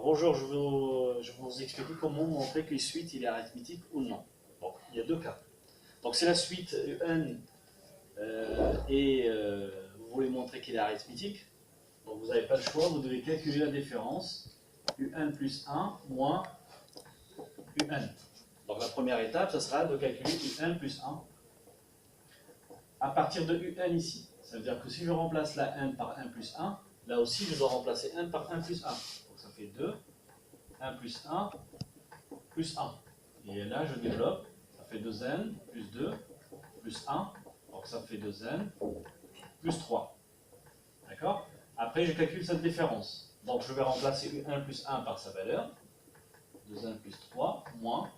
bonjour, je vais vous expliquer comment montrer qu'une suite il est arithmétique ou non. Donc, il y a deux cas. Donc, c'est la suite UN et vous voulez montrer qu'il est arithmétique. Donc, vous n'avez pas le choix, vous devez calculer la différence UN plus 1 moins UN. Donc, la première étape, ce sera de calculer UN plus 1 à partir de UN ici. Ça veut dire que si je remplace la N par 1 plus 1, là aussi je dois remplacer N par 1 plus 1. Donc ça fait 2, 1 plus 1, plus 1. Et là je développe, ça fait 2N plus 2, plus 1. Donc ça fait 2N plus 3. D'accord? Après je calcule cette différence. Donc je vais remplacer 1 plus 1 par sa valeur. 2N plus 3 moins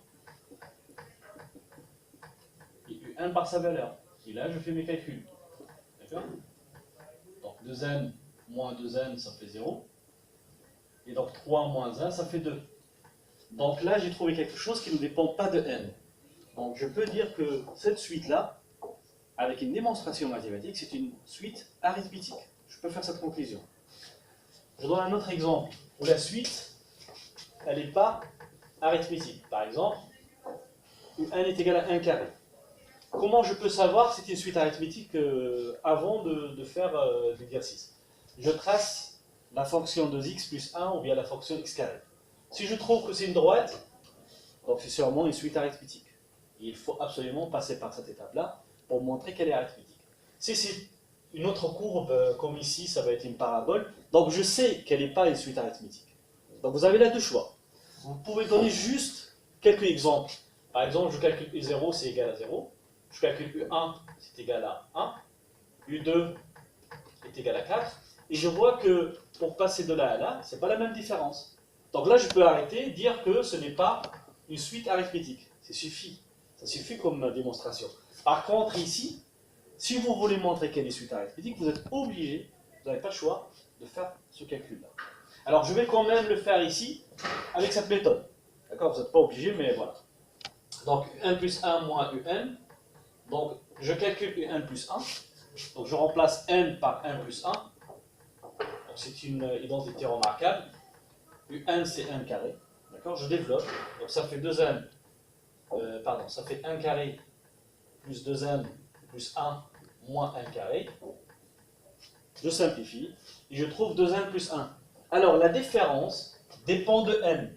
et UN par sa valeur. Et là je fais mes calculs. D'accord? Donc 2N moins 2N, ça fait 0. Et donc 3 moins 1, ça fait 2. Donc là, j'ai trouvé quelque chose qui ne dépend pas de N. Donc je peux dire que cette suite-là, avec une démonstration mathématique, c'est une suite arithmétique. Je peux faire cette conclusion. Je donne un autre exemple où la suite, elle n'est pas arithmétique. Par exemple, où n est égal à 1 carré. Comment je peux savoir si c'est une suite arithmétique avant de faire l'exercice? Je trace la fonction de x plus 1 ou bien la fonction x carré. Si je trouve que c'est une droite, donc c'est sûrement une suite arithmétique. Et il faut absolument passer par cette étape-là pour montrer qu'elle est arithmétique. Si c'est une autre courbe, comme ici, ça va être une parabole, donc je sais qu'elle n'est pas une suite arithmétique. Donc vous avez là deux choix. Vous pouvez donner juste quelques exemples. Par exemple, je calcule U0, c'est égal à 0. Je calcule U1, c'est égal à 1. U2 est égal à 4. Et je vois que pour passer de là à là, ce n'est pas la même différence. Donc là, je peux arrêter et dire que ce n'est pas une suite arithmétique. Ça suffit comme démonstration. Par contre, ici, si vous voulez montrer qu'elle est suite arithmétique, vous êtes obligé, vous n'avez pas le choix, de faire ce calcul-là. Alors, je vais quand même le faire ici, avec cette méthode. D'accord? Vous n'êtes pas obligé, mais voilà. Donc, UN plus 1 moins UN. Donc, je calcule UN plus 1. Donc, je remplace N par 1 plus 1. C'est une identité remarquable. UN, c'est 1 carré. D'accord? Je développe. Donc, ça fait 2N. Ça fait 1 carré plus 2N plus 1 moins 1 carré. Je simplifie. Et je trouve 2N plus 1. Alors, la différence dépend de N.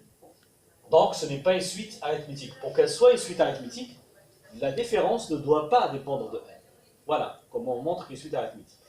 Donc, ce n'est pas une suite arithmétique. Pour qu'elle soit une suite arithmétique, la différence ne doit pas dépendre de N. Voilà comment on montre qu'une suite arithmétique.